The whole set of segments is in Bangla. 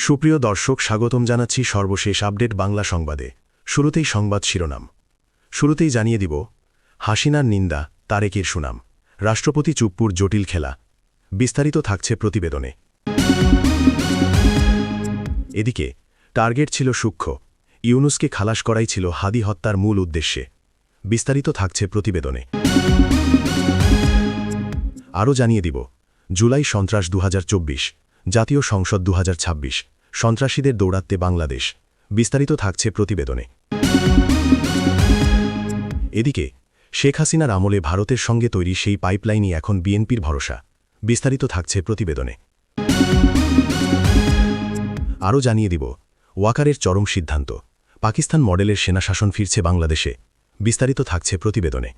সুপ্রিয় দর্শক, স্বাগতম জানাচ্ছি সর্বশেষ আপডেট বাংলা সংবাদে। শুরুতেই সংবাদ শিরোনাম। শুরুতেই জানিয়ে দিব, হাসিনার নিন্দা, তারেকের সুনাম, রাষ্ট্রপতি চুপ্পুর জটিল খেলা। বিস্তারিত থাকছে প্রতিবেদনে। এদিকে টার্গেট ছিল সূক্ষ্ম, ইউনুসকে খালাস করাই ছিল হাদি হত্যার মূল উদ্দেশ্যে। বিস্তারিত থাকছে প্রতিবেদনে। আরও জানিয়ে দিব, জুলাই সন্ত্রাস 2024, জাতীয় সংসদ 2026, সন্ত্রাসীদের দৌড়াতে বাংলাদেশ। বিস্তারিত থাকছে প্রতিবেদনে। এদিকে শেখ হাসিনার আমলে ভারতের সঙ্গে তৈরি সেই পাইপলাইনই এখন বিএনপির ভরসা। বিস্তারিত থাকছে প্রতিবেদনে। আরও জানিয়ে দিব, ওয়াকারের চরম সিদ্ধান্ত, পাকিস্তান মডেলের সেনাশাসন ফিরছে বাংলাদেশে। বিস্তারিত থাকছে প্রতিবেদনে।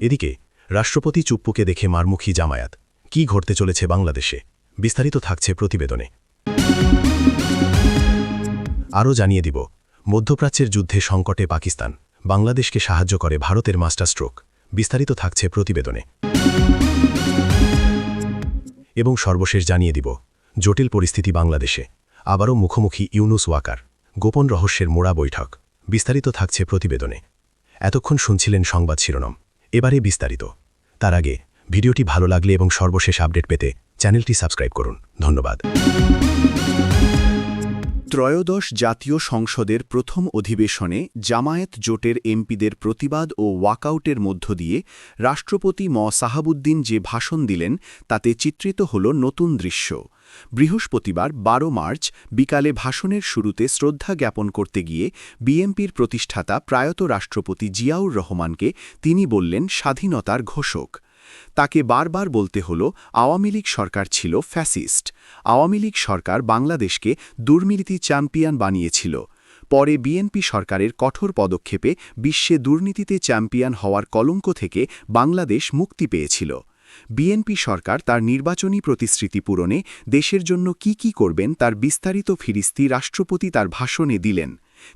এদিকে রাষ্ট্রপতি চুপ্পুকে দেখে মারমুখী জামায়াত, কি ঘটতে চলেছে বাংলাদেশে? বিস্তারিত থাকছে প্রতিবেদনে। আরও জানিয়ে দিব, মধ্যপ্রাচ্যের যুদ্ধে সংকটে পাকিস্তান, বাংলাদেশকে সাহায্য করে ভারতের মাস্টার স্ট্রোক। বিস্তারিত থাকছে প্রতিবেদনে। এবং সর্বশেষ জানিয়ে দিব, জটিল পরিস্থিতি বাংলাদেশে, আবারও মুখোমুখি ইউনুস ওয়াকার, গোপন রহস্যের মোড়া বৈঠক। বিস্তারিত থাকছে প্রতিবেদনে। এতক্ষণ শুনছিলেন সংবাদ শিরোনাম, এবারে বিস্তারিত। তার আগে ভিডিওটি ভালো লাগলে এবং সর্বশেষ আপডেট পেতে চ্যানেলটি সাবস্ক্রাইব করুন। ধন্যবাদ। ত্রয়োদশ জাতীয় সংসদের প্রথম অধিবেশনে জামায়াত জোটের এমপিদের প্রতিবাদ ও ওয়াকআউটের মধ্য দিয়ে রাষ্ট্রপতি সাহাবুদ্দিন যে ভাষণ দিলেন, তাতে চিত্রিত হল নতুন দৃশ্য। বৃহস্পতিবার 12 মার্চ বিকালে ভাষণের শুরুতে শ্রদ্ধা জ্ঞাপন করতে গিয়ে বিএনপির প্রতিষ্ঠাতা প্রয়াত রাষ্ট্রপতি জিয়াউর রহমানকে তিনি বললেন স্বাধীনতার ঘোষক। তাকে বারবার বলতে হল আওয়ামী লীগ সরকার ছিল ফ্যাসিস্ট। আওয়ামী লীগ সরকার বাংলাদেশকে দুর্নীতি চ্যাম্পিয়ন বানিয়েছিল। পরে বিএনপি সরকারের কঠোর পদক্ষেপে বিশ্বে দুর্নীতিতে চ্যাম্পিয়ন হওয়ার কলঙ্ক থেকে বাংলাদেশ মুক্তি পেয়েছিল। বিএনপি সরকার তার নির্বাচনী প্রতিশ্রুতি পূরণে দেশের জন্য কি করবেন তার বিস্তারিত ফিরিস্তি রাষ্ট্রপতি তার ভাষণে দিলেন।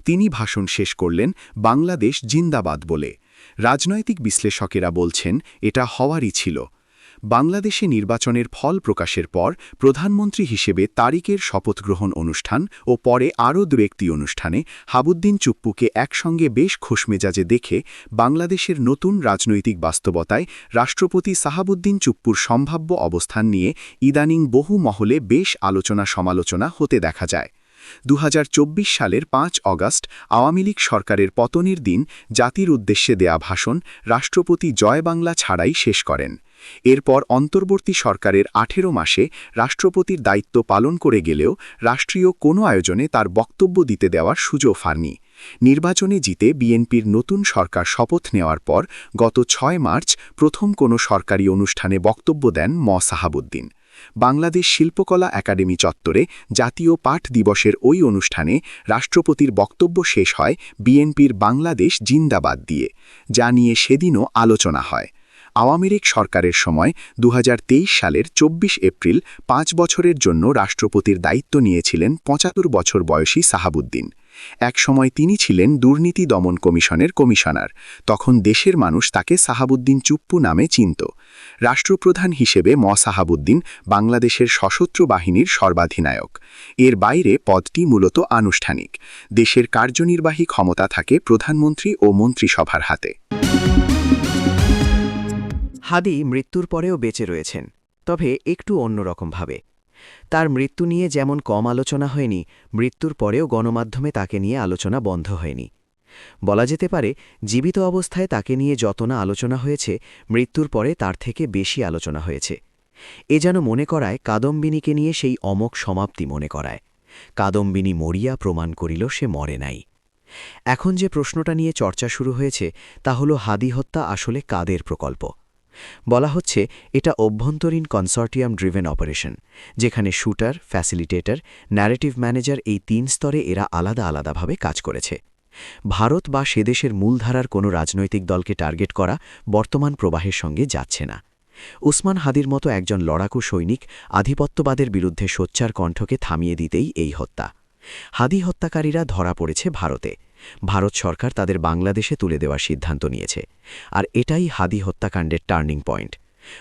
তিনি ভাষণ শেষ করলেন বাংলাদেশ জিন্দাবাদ বলে। রাজনৈতিক বিশ্লেষকেরা বলছেন এটা হওয়ারই ছিল। বাংলাদেশে নির্বাচনের ফল প্রকাশের পর প্রধানমন্ত্রী হিসেবে তারিকের শপথ গ্রহণ অনুষ্ঠান ও পরে আরও দু-একটি অনুষ্ঠানে হাবুদ্দিন চুপ্পুকে একসঙ্গে বেশ খুশমেজাজে দেখে বাংলাদেশের নতুন রাজনৈতিক বাস্তবতায় রাষ্ট্রপতি সাহাবুদ্দিন চুপ্পুর সম্ভাব্য অবস্থান নিয়ে ইদানিং বহু মহলে বেশ আলোচনা সমালোচনা হতে দেখা যায়। 2024 সালের 5 অগাস্ট আওয়ামী লীগ সরকারের পতনের দিন জাতির উদ্দেশ্যে দেয়া ভাষণ রাষ্ট্রপতি জয় বাংলা ছাড়াই শেষ করেন। এরপর অন্তর্বর্তী সরকারের 18 মাসে রাষ্ট্রপতির দায়িত্ব পালন করে গেলেও রাষ্ট্রীয় কোনো আয়োজনে তার বক্তব্য দিতে দেওয়ার সুযোগ হয়নি। নির্বাচনে জিতে বিএনপির নতুন সরকার শপথ নেওয়ার পর গত 6 মার্চ প্রথম কোনো সরকারি অনুষ্ঠানে বক্তব্য দেন সাহাবুদ্দিন। বাংলাদেশ শিল্পকলা একাডেমি চত্বরে জাতীয় পাঠ দিবসের ওই অনুষ্ঠানে রাষ্ট্রপতির বক্তব্য শেষ হয় বিএনপির বাংলাদেশ জিন্দাবাদ দিয়ে, যা নিয়ে সেদিনও আলোচনা হয়। আওয়ামী লীগ সরকারের সময় 2023 সালের 24 এপ্রিল 5 বছরের জন্য রাষ্ট্রপতির দায়িত্ব নিয়েছিলেন 75 বছর বয়সী সাহাবুদ্দিন। একসময় তিনি ছিলেন দুর্নীতি দমন কমিশনের কমিশনার। তখন দেশের মানুষ তাকে সাহাবুদ্দিন চুপ্পু নামে চিনত। রাষ্ট্রপ্রধান হিসেবে সাহাবুদ্দিন বাংলাদেশের সশস্ত্র বাহিনীর সর্বাধিনায়ক। এর বাইরে পদটি মূলত আনুষ্ঠানিক। দেশের কার্যনির্বাহী ক্ষমতা থাকে প্রধানমন্ত্রী ও মন্ত্রিসভার হাতে। হাদি মৃত্যুর পরেও বেঁচে রয়েছেন, তবে একটু অন্যরকমভাবে। তার মৃত্যু নিয়ে যেমন কম আলোচনা হয়নি, মৃত্যুর পরেও গণমাধ্যমে তাকে নিয়ে আলোচনা বন্ধ হয়নি। বলা যেতে পারে, জীবিত অবস্থায় তাকে নিয়ে যত না আলোচনা হয়েছে, মৃত্যুর পরে তার থেকে বেশি আলোচনা হয়েছে। এ যেন মনে করায় কাদম্বিনীকে নিয়ে সেই অমোঘ সমাপ্তি মনে করায়। কাদম্বিনী মরিয়া প্রমাণ করিল সে মরে নাই। এখন যে প্রশ্নটা নিয়ে চর্চা শুরু হয়েছে তা হল হাদি হত্যা আসলে কাদের প্রকল্প। বলা হচ্ছে এটা অভ্যন্তরীণ কনসর্টিয়াম ড্রিভেন অপারেশন, যেখানে শুটার, ফ্যাসিলিটেটর, ন্যারেটিভ ম্যানেজার এই 3 স্তরে এরা আলাদা আলাদাভাবে কাজ করেছে। ভারত বা সেদেশের মূলধারার কোনো রাজনৈতিক দলকে টার্গেট করা বর্তমান প্রবাহের সঙ্গে যাচ্ছে না। উসমান হাদির মতো একজন লড়াকু সৈনিক আধিপত্যবাদের বিরুদ্ধে সোচ্চার কণ্ঠকে থামিয়ে দিতেই এই হত্যা। হাদি হত্যাকারীরা ধরা পড়েছে ভারতে। ভারত সরকার তাদের বাংলাদেশে তুলে দেওয়ার সিদ্ধান্ত নিয়েছে। আর এটাই হাদি হত্যাকাণ্ডের টার্নিং পয়েন্ট।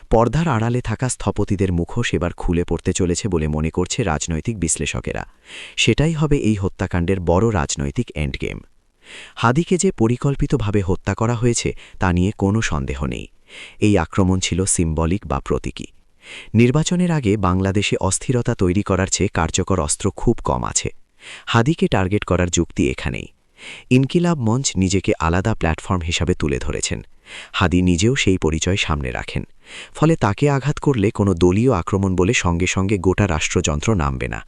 পর্দার আড়ালে থাকা স্থপতিদের মুখোশ এবার খুলে পড়তে চলেছে বলে মনে করছে রাজনৈতিক বিশ্লেষকেরা। সেটাই হবে এই হত্যাকাণ্ডের বড় রাজনৈতিক এন্ডগেম। হাদিকে যে পরিকল্পিতভাবে হত্যা করা হয়েছে তা নিয়ে কোনো সন্দেহ নেই। এই আক্রমণ ছিল সিম্বলিক বা প্রতীকী। নির্বাচনের আগে বাংলাদেশে অস্থিরতা তৈরি করার চেয়ে কার্যকর অস্ত্র খুব কম আছে। হাদিকে টার্গেট করার যুক্তি এখানেই। ইনকিলাব মঞ্চ নিজেকে আলাদা প্ল্যাটফর্ম হিসাবে তুলে ধরেছেন। হাদি নিজেও সেই পরিচয় সামনে রাখেন। ফলে তাকে আঘাত করলে কোনো দলীয় আক্রমণ বলে সঙ্গে সঙ্গে গোটা রাষ্ট্রযন্ত্র নামবে না।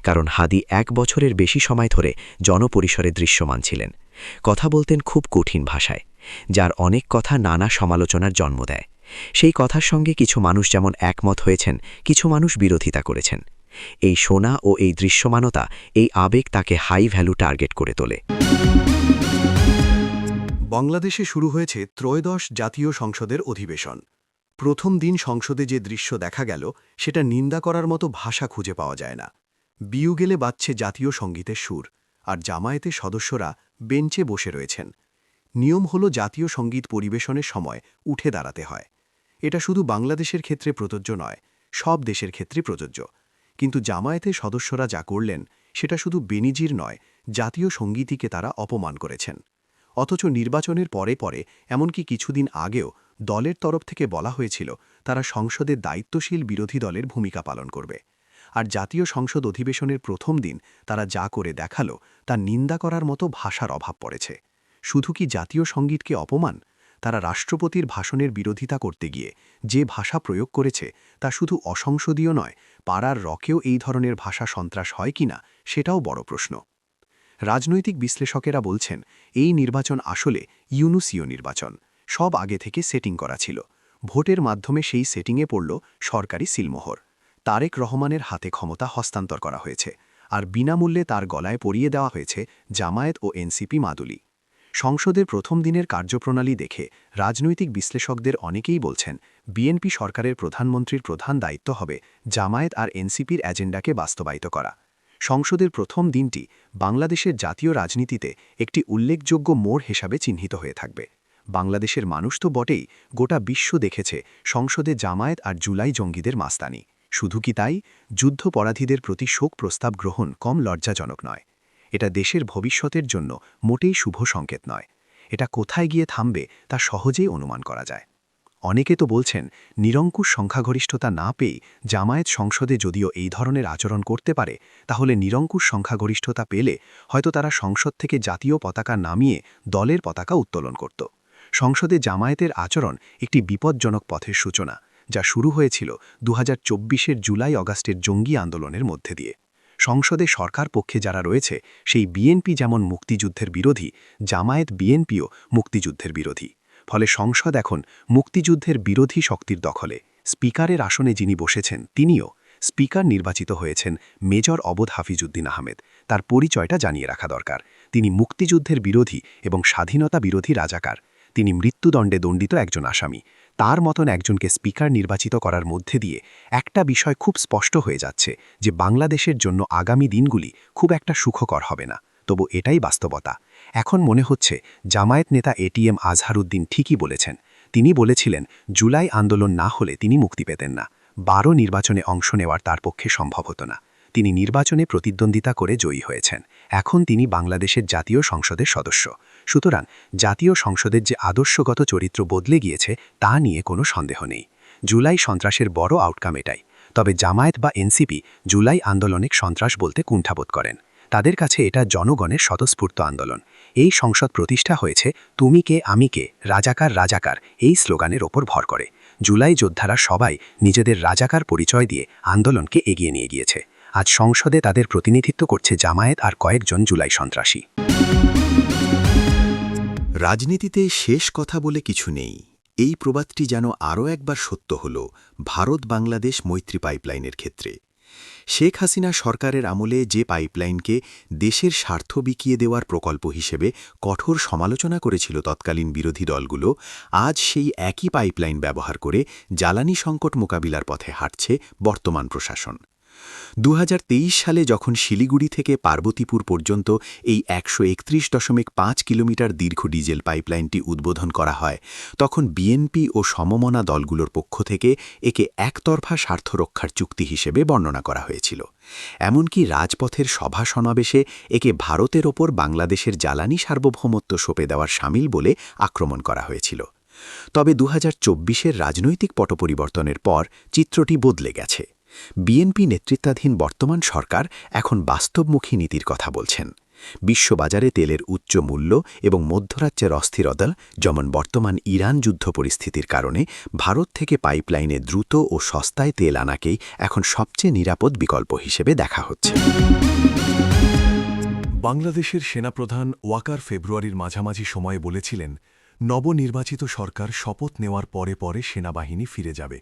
কারণ হাদি 1 বছরের বেশি সময় ধরে জনপরিসরে দৃশ্যমান ছিলেন। কথা বলতেন খুব কঠিন ভাষায়, যার অনেক কথা নানা সমালোচনার জন্ম দেয়। সেই কথার সঙ্গে কিছু মানুষ যেমন একমত হয়েছেন, কিছু মানুষ বিরোধিতা করেছেন। এই শোনা ও এই দৃশ্যমানতা, এই আবেগ তাকে হাই ভ্যালু টার্গেট করে তোলে। বাংলাদেশে শুরু হয়েছে ত্রয়োদশ জাতীয় সংসদের অধিবেশন। প্রথম দিন সংসদে যে দৃশ্য দেখা গেল সেটা নিন্দা করার মতো ভাষা খুঁজে পাওয়া যায় না। বিউগেলে বাজছে জাতীয় সঙ্গীতের সুর, আর জামায়াতের সদস্যরা বেঞ্চে বসে রয়েছেন। নিয়ম হল জাতীয় সঙ্গীত পরিবেশনের সময় উঠে দাঁড়াতে হয়। এটা শুধু বাংলাদেশের ক্ষেত্রে প্রযোজ্য নয়, সব দেশের ক্ষেত্রে প্রযোজ্য। কিন্তু জামায়াতের সদস্যরা যা করলেন সেটা শুধু বেনিজির নয়, জাতীয় সঙ্গীতিকে তারা অপমান করেছেন। অথচ নির্বাচনের পরে পরে, এমনকি কিছুদিন আগেও দলের তরফ থেকে বলা হয়েছিল তারা সংসদে দায়িত্বশীল বিরোধী দলের ভূমিকা পালন করবে। আর জাতীয় সংসদ অধিবেশনের প্রথম দিন তারা যা করে দেখালো তা নিন্দা করার মতো ভাষার অভাব পড়েছে। শুধু কি জাতীয় সঙ্গীতকে অপমান? তারা রাষ্ট্রপতির ভাষণের বিরোধিতা করতে গিয়ে যে ভাষা প্রয়োগ করেছে তা শুধু অসংসদীয় নয়, পাড়ার রকেও এই ধরনের ভাষা সন্ত্রাস হয় কিনা সেটাও বড় প্রশ্ন। রাজনৈতিক বিশ্লেষকেরা বলছেন এই নির্বাচন আসলে ইউনুসীয় নির্বাচন। সব আগে থেকে সেটিং করা ছিল। ভোটের মাধ্যমে সেই সেটিংয়ে পড়ল সরকারি সিলমোহর। তারেক রহমানের হাতে ক্ষমতা হস্তান্তর করা হয়েছে, আর বিনামূল্যে তার গলায় পরিয়ে দেওয়া হয়েছে জামায়াত ও এনসিপি মাদুলি। সংসদের প্রথম দিনের কার্যপ্রণালী দেখে রাজনৈতিক বিশ্লেষকদের অনেকেই বলছেন বিএনপি সরকারের প্রধানমন্ত্রীর প্রধান দায়িত্ব হবে জামায়াত আর এনসিপির এজেন্ডাকে বাস্তবায়িত করা। সংসদের প্রথম দিনটি বাংলাদেশের জাতীয় রাজনীতিতে একটি উল্লেখযোগ্য মোড় হিসাবে চিহ্নিত হয়ে থাকবে। বাংলাদেশের মানুষ তো বটেই, গোটা বিশ্ব দেখেছে সংসদে জামায়াত আর জুলাই জঙ্গিদের মাস্তানি। শুধু কি তাই, যুদ্ধপরাধীদের প্রতি শোক প্রস্তাব গ্রহণ কম লজ্জাজনক নয়। এটা দেশের ভবিষ্যতের জন্য মোটেই শুভ সংকেত নয়। এটা কোথায় গিয়ে থামবে তা সহজেই অনুমান করা যায়। অনেকে তো বলছেন নিরঙ্কুশ সংখ্যাগরিষ্ঠতা না পেয়ে জামায়াত সংসদে যদিও এই ধরনের আচরণ করতে পারে, তাহলে নিরঙ্কুশ সংখ্যাগরিষ্ঠতা পেলে হয়তো তারা সংসদ থেকে জাতীয় পতাকা নামিয়ে দলের পতাকা উত্তোলন করত। সংসদে জামায়াতের আচরণ একটি বিপজ্জনক পথের সূচনা, যা শুরু হয়েছিল 2024-এর জুলাই-অগাস্টের জঙ্গি আন্দোলনের মধ্যে দিয়ে। সংসদে সরকার পক্ষে যারা রয়েছে সেই বিএনপি যেমন মুক্তিযুদ্ধের বিরোধী, জামায়াত বিএনপিও মুক্তিযুদ্ধের বিরোধী। ফলে সংসদ এখন মুক্তিযুদ্ধের বিরোধী শক্তির দখলে। স্পিকারের আসনে যিনি বসেছেন তিনিও। স্পিকার নির্বাচিত হয়েছেন মেজর অবদ হাফিজউদ্দিন আহমেদ। তার পরিচয়টা জানিয়ে রাখা দরকার। তিনি মুক্তিযুদ্ধের বিরোধী এবং স্বাধীনতা বিরোধী রাজাকার। তিনি মৃত্যুদণ্ডে দণ্ডিত একজন আসামি। তার মতন একজনকে স্পিকার নির্বাচিত করার মধ্যে দিয়ে একটা বিষয় খুব স্পষ্ট হয়ে যাচ্ছে যে বাংলাদেশের জন্য আগামী দিনগুলি খুব একটা সুখকর হবে না। তবু এটাই বাস্তবতা। এখন মনে হচ্ছে জামায়াত নেতা এটিএম আজহারউদ্দিন ঠিকই বলেছেন। তিনি বলেছিলেন জুলাই আন্দোলন না হলে তিনি মুক্তি পেতেন না। 12 নির্বাচনে অংশ নেওয়ার তার পক্ষে সম্ভব হতো না। তিনি নির্বাচনে প্রতিদ্বন্দ্বিতা করে জয়ী হয়েছেন। এখন তিনি বাংলাদেশের জাতীয় সংসদের সদস্য। সুতরাং জাতীয় সংসদের যে আদর্শগত চরিত্র বদলে গিয়েছে তা নিয়ে কোনো সন্দেহ নেই। জুলাই সন্ত্রাসের বড় আউটকাম এটাই। তবে জামায়াত বা এনসিপি জুলাই আন্দোলনে সন্ত্রাস বলতে কুণ্ঠাবোধ করেন। তাদের কাছে এটা জনগণের স্বতঃস্ফূর্ত আন্দোলন। এই সংসদ প্রতিষ্ঠা হয়েছে তুমি কে আমি কে, রাজাকার রাজাকার এই স্লোগানের ওপর ভর করে। জুলাই যোদ্ধারা সবাই নিজেদের রাজাকার পরিচয় দিয়ে আন্দোলনকে এগিয়ে নিয়ে গিয়েছে। আজ সংসদে তাদের প্রতিনিধিত্ব করছে জামায়াত আর কয়েকজন জুলাই সন্ত্রাসী। রাজনীতিতে শেষ কথা বলে কিছু নেই, এই প্রবাদটি যেন আরও একবার সত্য হল ভারত-বাংলাদেশ মৈত্রী পাইপলাইনের ক্ষেত্রে। শেখ হাসিনা সরকারের আমলে যে পাইপলাইনকে দেশের স্বার্থ বিকিয়ে দেওয়ার প্রকল্প হিসেবে কঠোর সমালোচনা করেছিল তৎকালীন বিরোধী দলগুলো, আজ সেই একই পাইপলাইন ব্যবহার করে জ্বালানি সংকট মোকাবিলার পথে হাঁটছে বর্তমান প্রশাসন। 2023 সালে যখন শিলিগুড়ি থেকে পার্বতীপুর পর্যন্ত এই 131.5 কিলোমিটার দীর্ঘ ডিজেল পাইপলাইনটি উদ্বোধন করা হয়, তখন বিএনপি ও সমমনা দলগুলোর পক্ষ থেকে একে একতরফা স্বার্থরক্ষার চুক্তি হিসেবে বর্ণনা করা হয়েছিল। এমনকি রাজপথের সভা সমাবেশে একে ভারতের ওপর বাংলাদেশের জ্বালানি সার্বভৌমত্ব সঁপে দেওয়ার শামিল বলে আক্রমণ করা হয়েছিল। তবে 2024-এর রাজনৈতিক পটপরিবর্তনের পর চিত্রটি বদলে গেছে। বিএনপি নেতৃত্বাধীন বর্তমান সরকার এখন বাস্তবমুখী নীতির কথা বলছেন। বিশ্ববাজারে তেলের উচ্চ মূল্য এবং মধ্যপ্রাচ্যের অস্থিরতা, যেমন বর্তমান ইরান যুদ্ধ পরিস্থিতির কারণে ভারত থেকে পাইপলাইনে দ্রুত ও সস্তায় তেল আনাকেই এখন সবচেয়ে নিরাপদ বিকল্প হিসেবে দেখা হচ্ছে। বাংলাদেশের সেনাপ্রধান ওয়াকার ফেব্রুয়ারির মাঝামাঝি সময়ে বলেছিলেন, নবনির্বাচিত সরকার শপথ নেওয়ার পরে পরে সেনাবাহিনী ফিরে যাবে।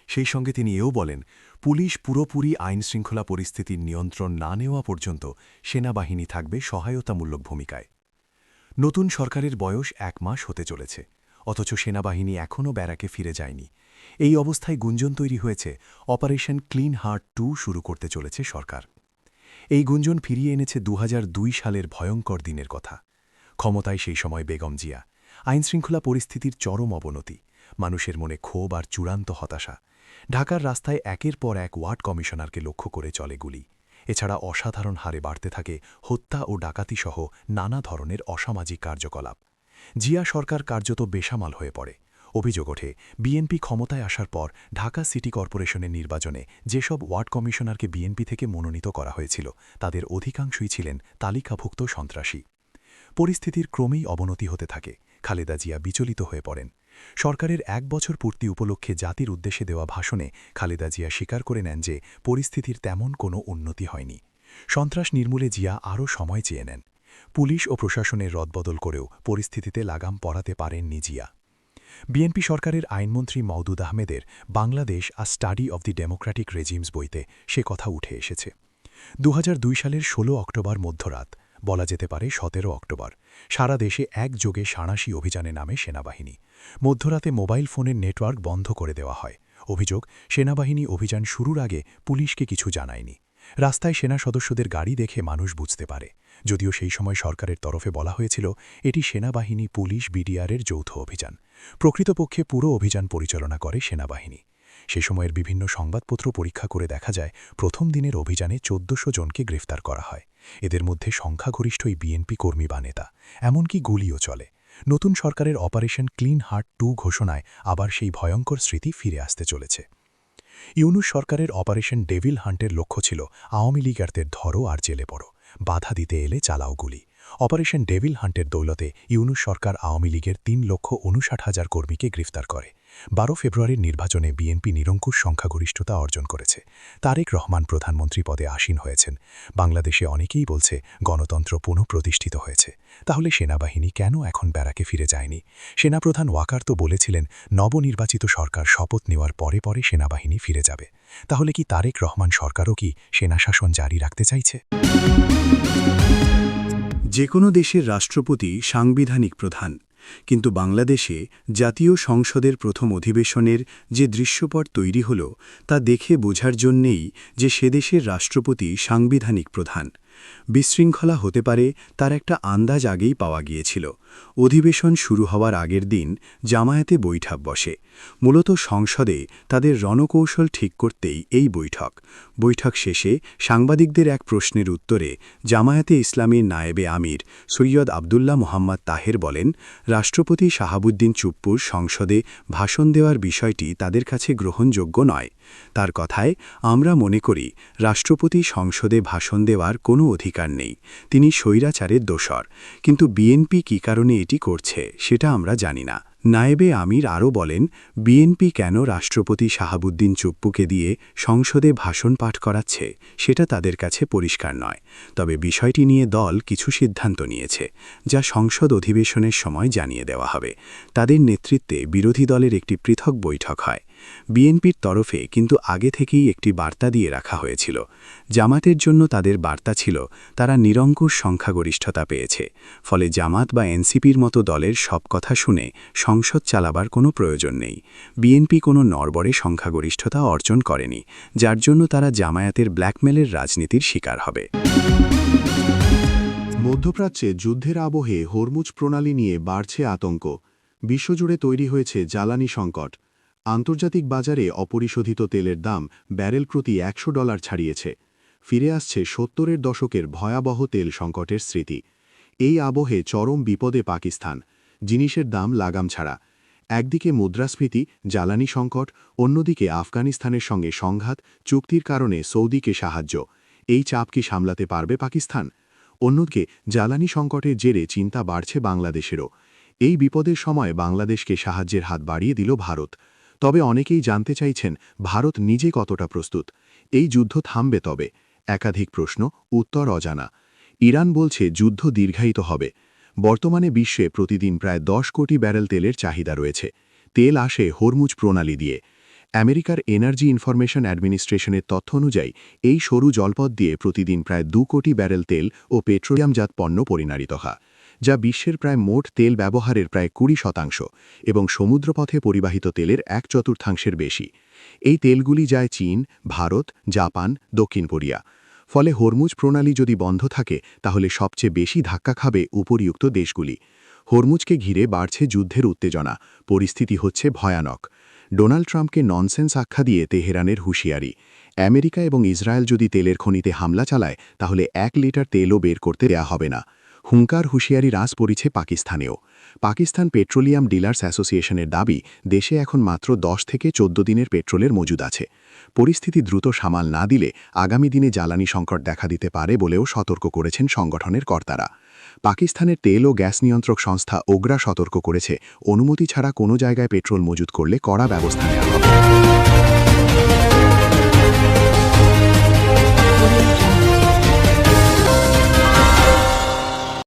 সেই সঙ্গে তিনি এও বলেন, পুলিশ পুরোপুরি আইনশৃঙ্খলা পরিস্থিতির নিয়ন্ত্রণ না নেওয়া পর্যন্ত সেনাবাহিনী থাকবে সহায়তামূলক ভূমিকায়। নতুন সরকারের বয়স 1 মাস হতে চলেছে, অথচ সেনাবাহিনী এখনও ব্যারাকে ফিরে যায়নি। এই অবস্থায় গুঞ্জন তৈরি হয়েছে অপারেশন ক্লিন হার্ট 2 শুরু করতে চলেছে সরকার। এই গুঞ্জন ফিরিয়ে এনেছে 2002 সালের ভয়ঙ্কর দিনের কথা। ক্ষমতায় সেই সময় বেগম জিয়া। আইনশৃঙ্খলা পরিস্থিতির চরম অবনতি, মানুষের মনে ক্ষোভ আর চূড়ান্ত হতাশা। ঢাকার রাস্তায় একের পর এক ওয়ার্ড কমিশনারকে লক্ষ্য করে চলে গুলি। এছাড়া অসাধারণ হারে বাড়তে থাকে হত্যা ও ডাকাতিসহ নানা ধরনের অসামাজিক কার্যকলাপ। জিয়া সরকার কার্যত বেসামাল হয়ে পড়ে। অভিযোগ ওঠে, বিএনপি ক্ষমতায় আসার পর ঢাকা সিটি কর্পোরেশনের নির্বাচনে যেসব ওয়ার্ড কমিশনারকে বিএনপি থেকে মনোনীত করা হয়েছিল, তাদের অধিকাংশই ছিলেন তালিকাভুক্ত সন্ত্রাসী। পরিস্থিতির ক্রমেই অবনতি হতে থাকে। খালেদা জিয়া বিচলিত হয়ে পড়েন। সরকারের 1 বছর পূর্তি উপলক্ষে জাতির উদ্দেশ্যে দেওয়া ভাষণে খালেদা জিয়া স্বীকার করে নেন যে পরিস্থিতির তেমন কোনো উন্নতি হয়নি। সন্ত্রাস নির্মূলে জিয়া আরও সময় চেয়ে নেন। পুলিশ ও প্রশাসনের রদবদল করেও পরিস্থিতিতে লাগাম পরাতে পারেননি জিয়া। বিএনপি সরকারের আইনমন্ত্রী মওদুদ আহমেদের Bangladesh a study of the democratic regimes বইতে সে কথা উঠে এসেছে। 2002 সালের 16 অক্টোবর মধ্যরাত, বলা যেতে পারে 17 অক্টোবর, সারা দেশে একযোগে সাঁড়াশি অভিযানে নামে সেনাবাহিনী। মধ্যরাতে মোবাইল ফোনের নেটওয়ার্ক বন্ধ করে দেওয়া হয়। অভিযোগ, সেনাবাহিনী অভিযান শুরুর আগে পুলিশকে কিছু জানায়নি। রাস্তায় সেনা সদস্যদের গাড়ি দেখে মানুষ বুঝতে পারে। যদিও সেই সময় সরকারের তরফে বলা হয়েছিল এটি সেনাবাহিনী, পুলিশ, বিডিআরের যৌথ অভিযান। প্রকৃতপক্ষে পুরো অভিযান পরিচালনা করে সেনাবাহিনী। সে সময়ের বিভিন্ন সংবাদপত্র পরীক্ষা করে দেখা যায়, প্রথম দিনের অভিযানে 1400 জনকে গ্রেফতার করা হয়। এদের মধ্যে সংখ্যাগরিষ্ঠই বিএনপি কর্মী বা নেতা। এমনকি গুলিও চলে। নতুন সরকারের অপারেশন ক্লিন হার্ট 2 ঘোষণায় আবার সেই ভয়ঙ্কর স্মৃতি ফিরে আসতে চলেছে। ইউনূস সরকারের অপারেশন ডেভিল হান্টের লক্ষ্য ছিল আওয়ামী লীগারদের ধরো আর জেলে পড়ো, বাধা দিতে এলে চালাও গুলি। অপারেশন ডেভিল হান্টের দৌলতে ইউনূস সরকার আওয়ামী লীগের 3,59,000 কর্মীকে গ্রেফতার করে। 12 ফেব্রুয়ারির নির্বাচনে বিএনপি নিরঙ্কুশ সংখ্যাগরিষ্ঠতা অর্জন করেছে। তারেক রহমান প্রধানমন্ত্রী পদে আসীন হয়েছেন। বাংলাদেশে অনেকেই বলছে গণতন্ত্র পুনঃপ্রতিষ্ঠিত হয়েছে। তাহলে সেনাবাহিনী কেন এখন ব্যারাকে ফিরে যায়নি? সেনাপ্রধান ওয়াকার তো বলেছিলেন নবনির্বাচিত সরকার শপথ নেওয়ার পরে পরে সেনাবাহিনী ফিরে যাবে। তাহলে কি তারেক রহমান সরকারও কি সেনাশাসন জারি রাখতে চাইছে? যে কোনো দেশের রাষ্ট্রপতি সাংবিধানিক প্রধান, কিন্তু বাংলাদেশে জাতীয় সংসদের প্রথম অধিবেশনের যে দৃশ্যপট তৈরি হল, তা দেখে বোঝার জন্যেই যে সে দেশের রাষ্ট্রপতি সাংবিধানিক প্রধান। বিশৃঙ্খলা হতে পারে তার একটা আন্দাজ আগেই পাওয়া গিয়েছিল। অধিবেশন শুরু হওয়ার আগের দিন জামায়াতে বৈঠক বসে। মূলত সংসদে তাদের রণকৌশল ঠিক করতেই এই বৈঠক শেষে সাংবাদিকদের এক প্রশ্নের উত্তরে জামায়াতে ইসলামীর নায়েবে আমির সৈয়দ আবদুল্লাহ মোহাম্মদ তাহের বলেন, রাষ্ট্রপতি শাহাবুদ্দিন চুপ্পুর সংসদে ভাষণ দেওয়ার বিষয়টি তাদের কাছে গ্রহণযোগ্য নয়। তার কথায়, আমরা মনে করি রাষ্ট্রপতি সংসদে ভাষণ দেওয়ার কোনো অধিকার নেই, তিনি স্বৈরাচারের দোসর। কিন্তু বিএনপি কী কারণে এটি করছে সেটা আমরা জানি না। নায়েবে আমির আরও বলেন, বিএনপি কেন রাষ্ট্রপতি শাহাবুদ্দিন চুপ্পুকে দিয়ে সংসদে ভাষণ পাঠ করাচ্ছে সেটা তাদের কাছে পরিষ্কার নয়। তবে বিষয়টি নিয়ে দল কিছু সিদ্ধান্ত নিয়েছে, যা সংসদ অধিবেশনের সময় জানিয়ে দেওয়া হবে। তাদের নেতৃত্বে বিরোধী দলের একটি পৃথক বৈঠক হয়। বিএনপির তরফে কিন্তু আগে থেকেই একটি বার্তা দিয়ে রাখা হয়েছিল। জামাতের জন্য তাদের বার্তা ছিল তারা নিরঙ্কুশ সংখ্যাগরিষ্ঠতা পেয়েছে, ফলে জামাত বা এনসিপির মতো দলের সব কথা শুনে সংসদ চালাবার কোনো প্রয়োজন নেই। বিএনপি কোনো নড়বড়ে সংখ্যাগরিষ্ঠতা অর্জন করেনি, যার জন্য তারা জামায়াতের ব্ল্যাকমেলের রাজনীতির শিকার হবে। মধ্যপ্রাচ্যে যুদ্ধের আবহে হরমুজ প্রণালী নিয়ে বাড়ছে আতঙ্ক। বিশ্বজুড়ে তৈরি হয়েছে জ্বালানি সংকট। আন্তর্জাতিক বাজারে অপরিশোধিত তেলের দাম ব্যারেল প্রতি $100 ছাড়িয়েছে। ফিরে আসছে 70-এর দশকের ভয়াবহ তেল সংকটের স্মৃতি। এই আবহে চরম বিপদে পাকিস্তান। জিনিসের দাম লাগাম ছাড়া। একদিকে মুদ্রাস্ফীতি, জ্বালানি সংকট, অন্যদিকে আফগানিস্তানের সঙ্গে সংঘাত, চুক্তির কারণে সৌদিকে সাহায্য। এই চাপ কি সামলাতে পারবে পাকিস্তান? অন্যদিকে জ্বালানি সংকটের জেরে চিন্তা বাড়ছে বাংলাদেশেরও। এই বিপদের সময় বাংলাদেশকে সাহায্যের হাত বাড়িয়ে দিল ভারত। তবে অনেকেই জানতে চাইছেন ভারত নিজে কতটা প্রস্তুত। এই যুদ্ধ থামবে তবে? একাধিক প্রশ্ন, উত্তর অজানা। ইরান বলছে যুদ্ধ দীর্ঘায়িত হবে। বর্তমানে বিশ্বে প্রতিদিন প্রায় 10 কোটি ব্যারেল তেলের চাহিদা রয়েছে। তেল আসে হরমুজ প্রণালী দিয়ে। আমেরিকার এনার্জি ইনফরমেশন অ্যাডমিনিস্ট্রেশনের তথ্য অনুযায়ী এই সরু জলপথ দিয়ে প্রতিদিন প্রায় 2 কোটি ব্যারেল তেল ও পেট্রোলিয়ামজাত পণ্য পরিচালিত হয়, যা বিশ্বের প্রায় মোট তেল ব্যবহারের প্রায় 20% এবং সমুদ্রপথে পরিবাহিত তেলের 1/4 বেশি। এই তেলগুলি যায় চীন, ভারত, জাপান, দক্ষিণ কোরিয়া। ফলে হরমুজ প্রণালী যদি বন্ধ থাকে তাহলে সবচেয়ে বেশি ধাক্কা খাবে উপরিউক্ত দেশগুলি। হরমুজকে ঘিরে বাড়ছে যুদ্ধের উত্তেজনা। পরিস্থিতি হচ্ছে ভয়ানক। ডোনাল্ড ট্রাম্পকে ননসেন্স আখ্যা দিয়ে তেহরানের হুঁশিয়ারি। আমেরিকা এবং ইসরায়েল যদি তেলের খনিতে হামলা চালায় তাহলে 1 লিটার তেলও বের করতে দেয়া হবে না। হুঙ্কার হুঁশিয়ারি রাস পড়েছে পাকিস্তানেও। পাকিস্তান পেট্রোলিয়াম ডিলার্স অ্যাসোসিয়েশনের দাবি দেশে এখন মাত্র 10 থেকে 14 দিনের পেট্রোলের মজুদ আছে। পরিস্থিতি দ্রুত সামাল না দিলে আগামী দিনে জ্বালানি সংকট দেখা দিতে পারে বলেও সতর্ক করেছেন সংগঠনের কর্তারা। পাকিস্তানের তেল ও গ্যাস নিয়ন্ত্রক সংস্থা ওগরা সতর্ক করেছে অনুমতি ছাড়া কোনো জায়গায় পেট্রোল মজুত করলে কড়া ব্যবস্থা নেওয়া হবে।